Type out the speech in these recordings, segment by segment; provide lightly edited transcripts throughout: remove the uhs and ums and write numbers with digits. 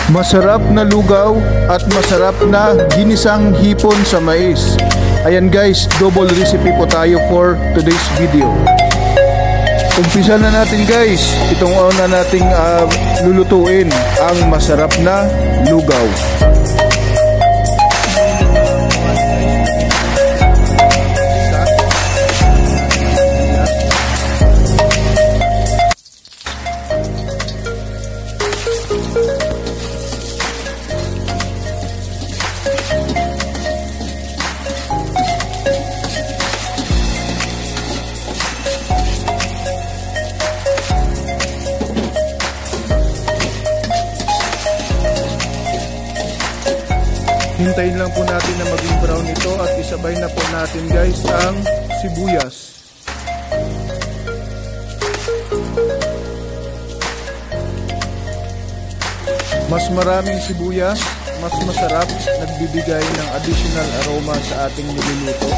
Masarap na lugaw at masarap na ginisang hipon sa mais. Ayan guys, double recipe po tayo for today's video. Umpisa na natin guys, itong una nating lulutuin ang masarap na lugaw. Hintayin lang po natin na maging brown ito at isabay na po natin guys ang sibuyas. Mas maraming sibuyas, mas masarap, nagbibigay ng additional aroma sa ating niluluto.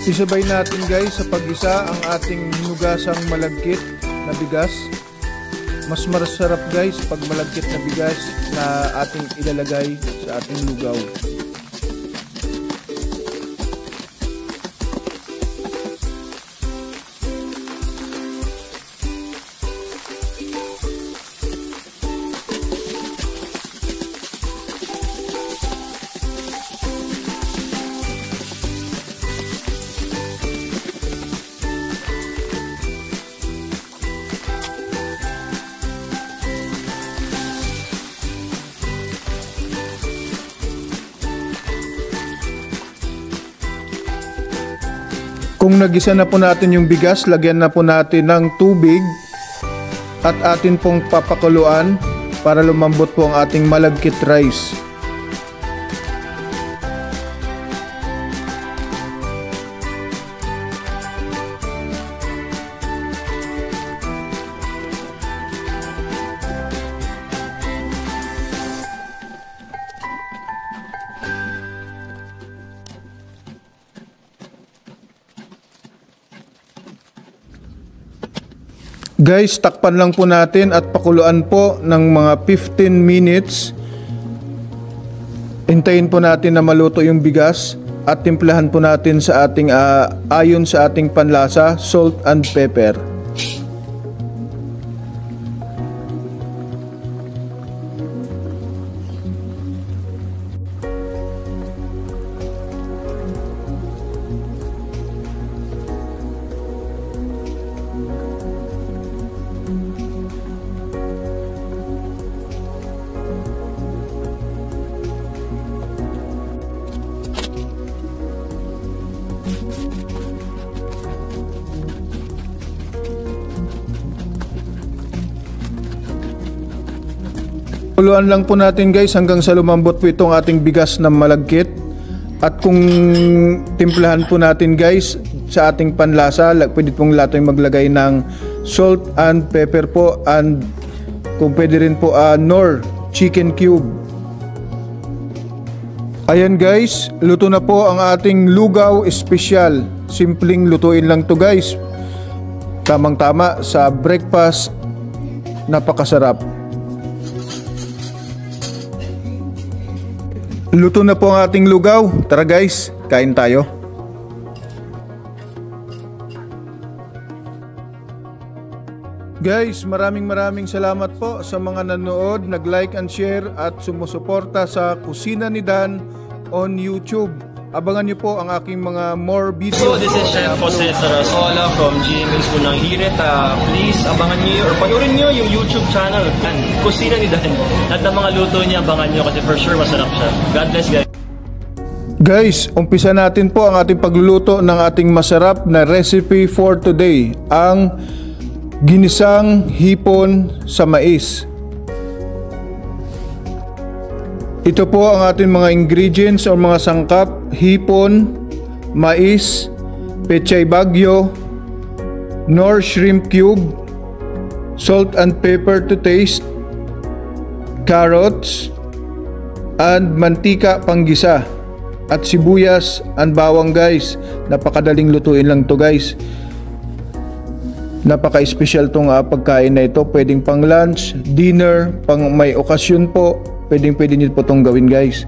Isabay natin guys sa pag-isa ang ating hinugasang malagkit na bigas. Mas masarap guys pag malagkit na bigas na ating ilalagay sa ating lugaw. Kung nagisa na po natin yung bigas, lagyan na po natin ng tubig at atin pong papakuluan para lumambot po ang ating malagkit rice. Guys, takpan lang po natin at pakuluan po ng mga 15 minutes. Hintayin po natin na maluto yung bigas at timplahan po natin sa ating ayon sa ating panlasa, salt and pepper. Tuluan lang po natin guys hanggang sa lumambot po itong ating bigas na malagkit. At kung timplahan po natin guys sa ating panlasa, pwede pong natin maglagay ng salt and pepper po, and kung pwede rin po nor chicken cube. Ayan guys, luto na po ang ating lugaw espesyal. Simpleng lutuin lang to guys. Tamang tama sa breakfast, napakasarap. Luto na po ang ating lugaw. Tara guys, kain tayo. Guys, maraming salamat po sa mga nanood, nag-like and share at sumusuporta sa Kusina ni Dan on YouTube. Abangan niyo po ang aking mga more videos. So this is Chef Jose Sarasola from GMA School ng Hirit. Please abangan niyo or panoorin niyo yung YouTube channel and Kusina ni Dan. At ang mga luto niya, abangan niyo kasi for sure masarap siya. God bless guys. Guys, umpisa natin po ang ating pagluluto ng ating masarap na recipe for today, ang ginisang hipon sa mais. Ito po ang ating mga ingredients o mga sangkap: hipon, mais, pechay bagyo, nor shrimp cube, salt and pepper to taste, carrots, and mantika panggisa, at sibuyas and bawang guys. Napakadaling lutuin lang to guys. Napaka-espesyal tong pagkain na ito. Pwedeng pang lunch, dinner, pang may okasyon po. Pwedeng nyo po itong gawin guys.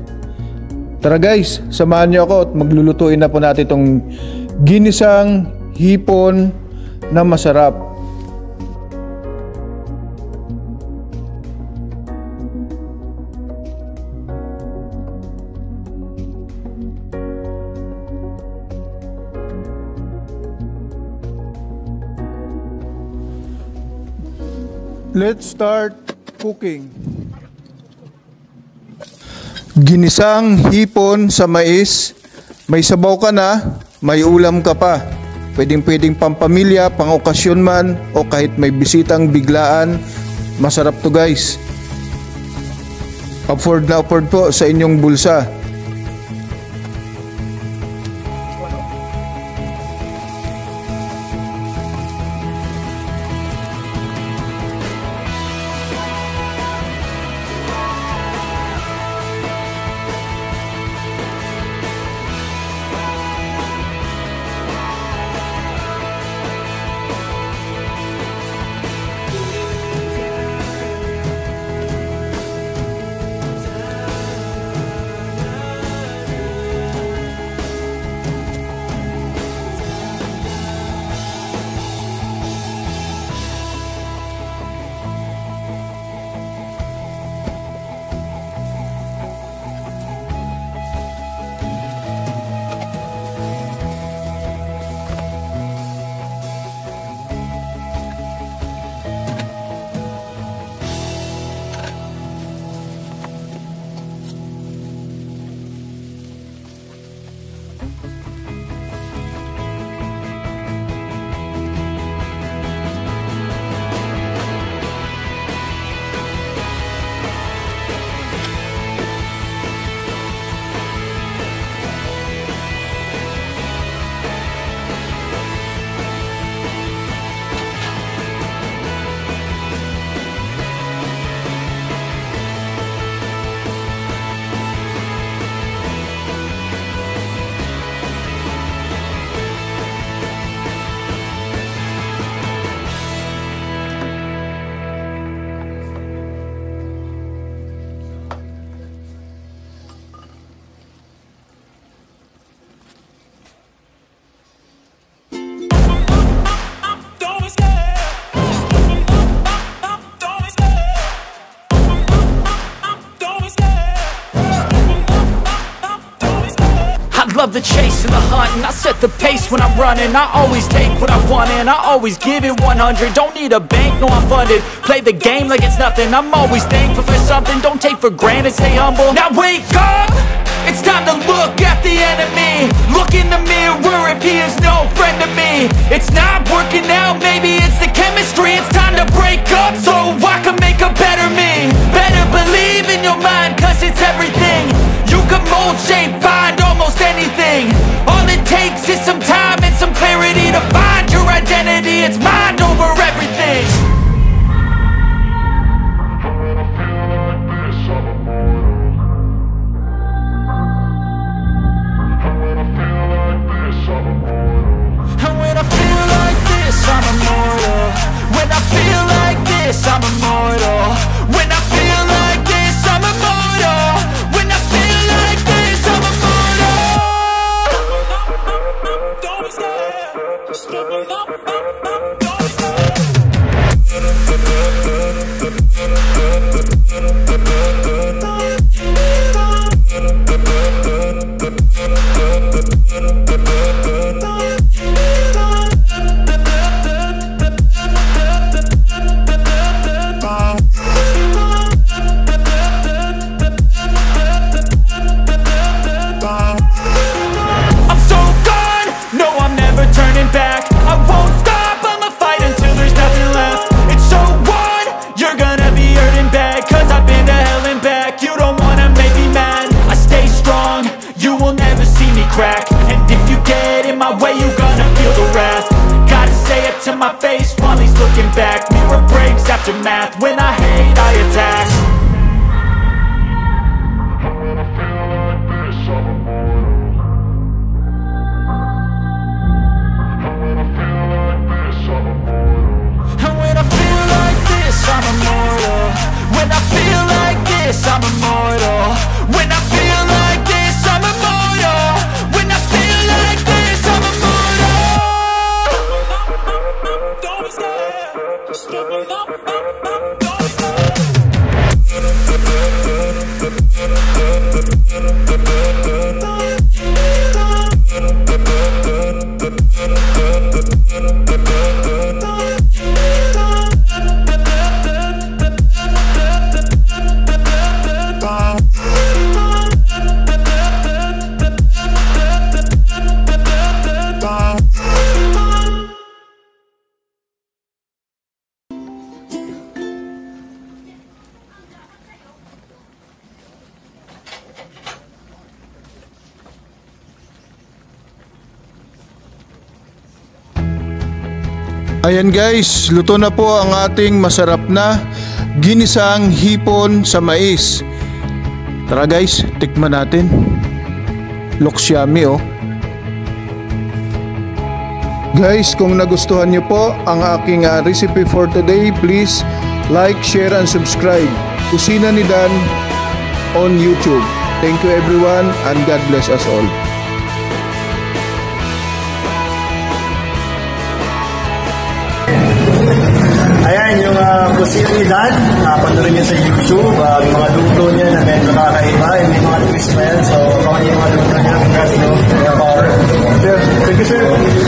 Tara guys, samahan nyo ako at maglulutuin na po natin itong ginisang hipon na masarap. Let's start cooking. Ginisang hipon sa mais. May sabaw ka na, may ulam ka pa. Pwedeng pampamilya, pang okasyon man, o kahit may bisitang biglaan. Masarap to guys. Afford na afford po sa inyong bulsa. Love the chase and the hunt, and I set the pace when I'm running. I always take what I want and I always give it 100. Don't need a bank, no I'm funded. Play the game like it's nothing. I'm always thankful for something. Don't take for granted, stay humble. Now wake up, it's time to look at the enemy. Look in the mirror if he is no friend to me. It's not working out, maybe it's the chemistry. It's time to break up so I can make a better me. Better believe shape, find almost anything. All it takes is some time and some clarity to find your identity. It's mind over everything. And when I feel like this, I'm immortal. When I feel like this, I'm immortal. When I feel like this, I'm immortal. When I feel like this, I'm immortal. Don't stop, just give it up, don't stop. Turning back, I won't stop, I'ma fight until there's nothing left. It's so on, you're gonna be hurting bad, cause I've been to hell and back. You don't wanna make me mad, I stay strong, you will never see me crack. And if you get in my way, you're gonna feel the wrath. Gotta say it to my face while he's looking back. Mirror breaks after math, when I hate, I attack. I'm immortal. When I feel like this, I'm immortal. When I feel like this, I'm immortal. When I feel like this, I'm immortal. Don't stop, just give it up, don't stop. Ayan guys, luto na po ang ating masarap na ginisang hipon sa mais. Tara guys, tikman natin. Looks yummy oh. Guys, kung nagustuhan nyo po ang aking recipe for today, please like, share and subscribe. Kusina ni Dan on YouTube. Thank you everyone and God bless us all. Ayan yung kusina ni Dan, panoorin niya sa YouTube, mga luto niya na medyo nakakaiba.